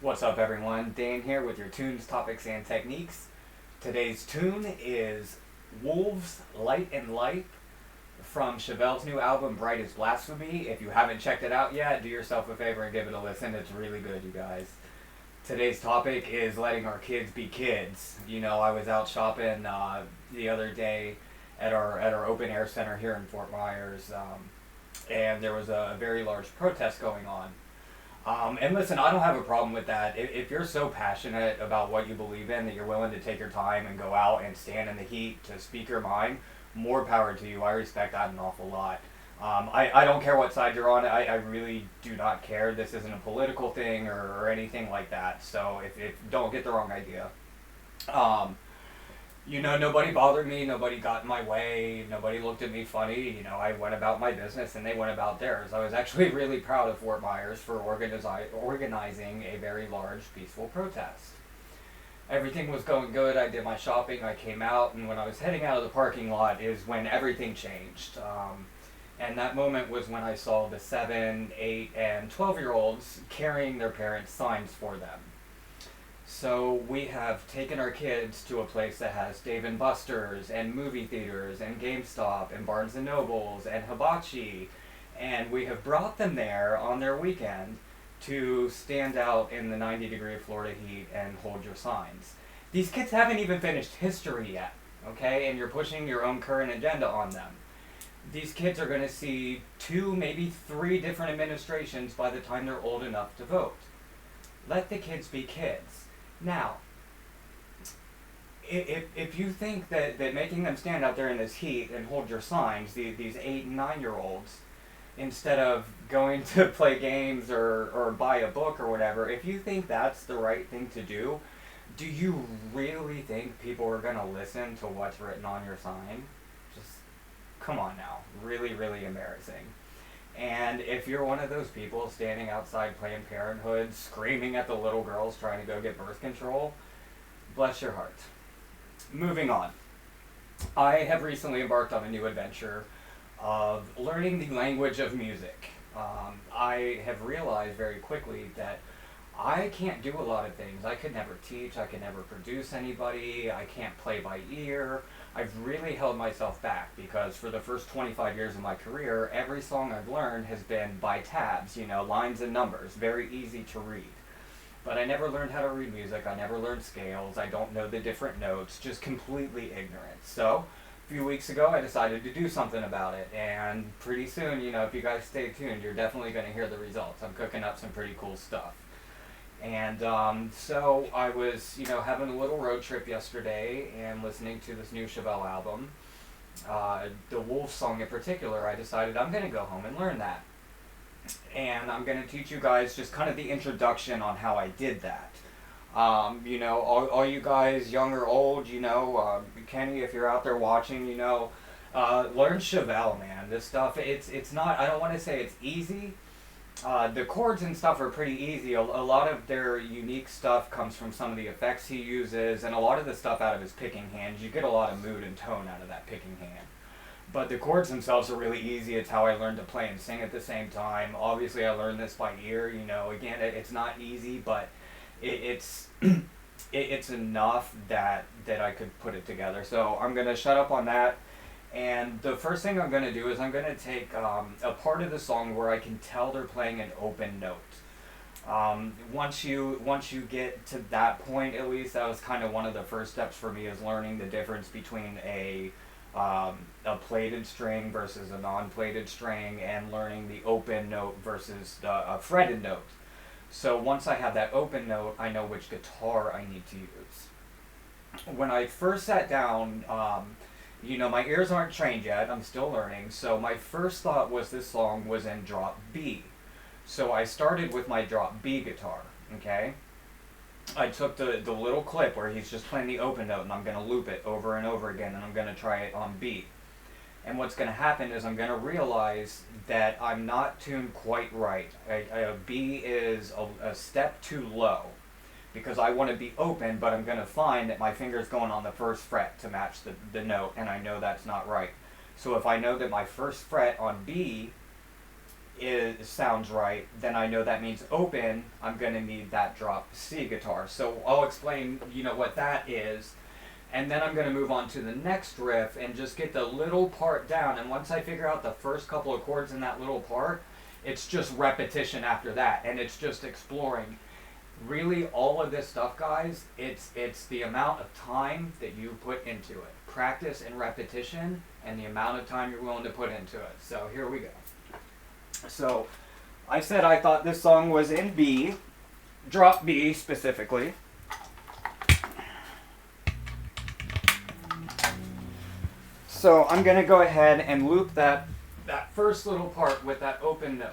What's up, everyone? Dane here with your tunes, topics, and techniques. Today's tune is Wolves Light and Light from Chevelle's new album, Bright as Blasphemy. If you haven't checked it out yet, do yourself a favor and give it a listen. It's really good, you guys. Today's topic is letting our kids be kids. You know, I was out shopping the other day at our open air center here in Fort Myers, and there was a very large protest going on. And listen, I don't have a problem with that. If you're so passionate about what you believe in that you're willing to take your time and go out and stand in the heat to speak your mind, more power to you. I respect that an awful lot. I don't care what side you're on. I really do not care. This isn't a political thing or anything like that. So if don't get the wrong idea. You know, nobody bothered me, nobody got in my way, nobody looked at me funny. You know, I went about my business and they went about theirs. I was actually really proud of Fort Myers for organizing a very large, peaceful protest. Everything was going good. I did my shopping, I came out, and when I was heading out of the parking lot is when everything changed. And that moment was when I saw the 7, 8, and 12-year-olds carrying their parents' signs for them. So we have taken our kids to a place that has Dave & Buster's and movie theaters and GameStop and Barnes & Nobles and Hibachi, and we have brought them there on their weekend to stand out in the 90-degree Florida heat and hold your signs. These kids haven't even finished history yet, okay? And you're pushing your own current agenda on them. These kids are going to see 2, maybe 3 different administrations by the time they're old enough to vote. Let the kids be kids. Now, if you think that making them stand out there in this heat and hold your signs, these 8 and 9-year-olds, instead of going to play games or buy a book or whatever, if you think that's the right thing to do you really think people are going to listen to what's written on your sign? Just, come on now. Really, really embarrassing. And if you're one of those people standing outside Planned Parenthood, screaming at the little girls trying to go get birth control, bless your heart. Moving on. I have recently embarked on a new adventure of learning the language of music. I have realized very quickly that I can't do a lot of things. I could never teach, I could never produce anybody, I can't play by ear. I've really held myself back because for the first 25 years of my career, every song I've learned has been by tabs, you know, lines and numbers, very easy to read. But I never learned how to read music, I never learned scales, I don't know the different notes, just completely ignorant. So, a few weeks ago I decided to do something about it, and pretty soon, you know, if you guys stay tuned, you're definitely going to hear the results. I'm cooking up some pretty cool stuff. And so I was, you know, having a little road trip yesterday and listening to this new Chevelle album. The Wolf song in particular, I decided I'm going to go home and learn that. And I'm going to teach you guys just kind of the introduction on how I did that. You know, all you guys, young or old, you know, Kenny, if you're out there watching, you know, learn Chevelle, man. This stuff, it's not, I don't want to say it's easy. The chords and stuff are pretty easy. A lot of their unique stuff comes from some of the effects he uses, and a lot of the stuff out of his picking hand. You get a lot of mood and tone out of that picking hand. But the chords themselves are really easy. It's how I learned to play and sing at the same time. Obviously, I learned this by ear. You know, again, it's not easy, but it's it's enough that I could put it together. So I'm gonna shut up on that. And the first thing I'm going to do is I'm going to take a part of the song where I can tell they're playing an open note. Once you get to that point, at least, that was kind of one of the first steps for me, is learning the difference between a plated string versus a non-plated string, and learning the open note versus a fretted note. So once I have that open note, I know which guitar I need to use. When I first sat down, you know, my ears aren't trained yet, I'm still learning, so my first thought was this song was in drop B. So I started with my drop B guitar, okay? I took the little clip where he's just playing the open note, and I'm going to loop it over and over again, and I'm going to try it on B. And what's going to happen is I'm going to realize that I'm not tuned quite right. B is a step too low, because I want to be open, but I'm going to find that my finger's going on the first fret to match the note, and I know that's not right. So if I know that my first fret on B sounds right, then I know that means open, I'm going to need that drop C guitar. So I'll explain, what that is. And then I'm going to move on to the next riff and just get the little part down. And once I figure out the first couple of chords in that little part, it's just repetition after that. And it's just exploring. Really, all of this stuff, guys, it's the amount of time that you put into it. Practice and repetition and the amount of time you're willing to put into it. So here we go. So I said I thought this song was in B, drop B specifically. So I'm going to go ahead and loop that first little part with that open note.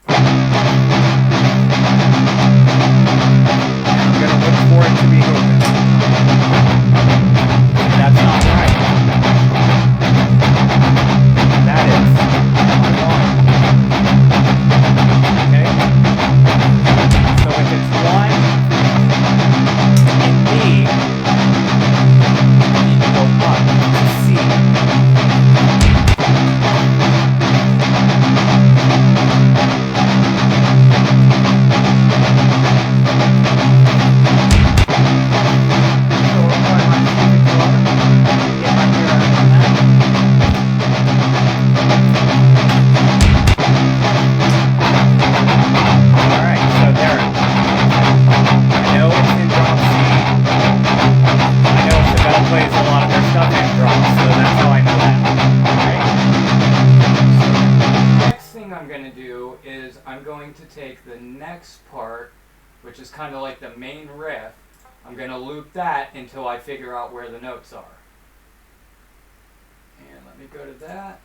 I'm going to look for it to be open. That's not right. That is okay? So if it's 1 in B, I need to go up to C. Which is kind of like the main riff. I'm going to loop that until I figure out where the notes are. And let me go to that.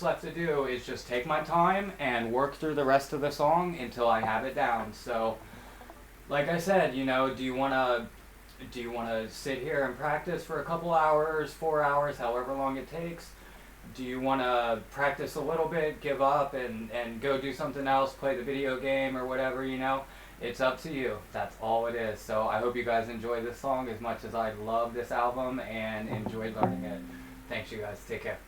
Left to do is just take my time and work through the rest of the song until I have it down. So like I said, do you want to sit here and practice for a couple hours, 4 hours, however long it takes? Do you want to practice a little bit, give up and go do something else, play the video game or whatever, It's up to you. That's all it is. So I hope you guys enjoy this song as much as I love this album and enjoyed learning it. Thanks, you guys. Take care.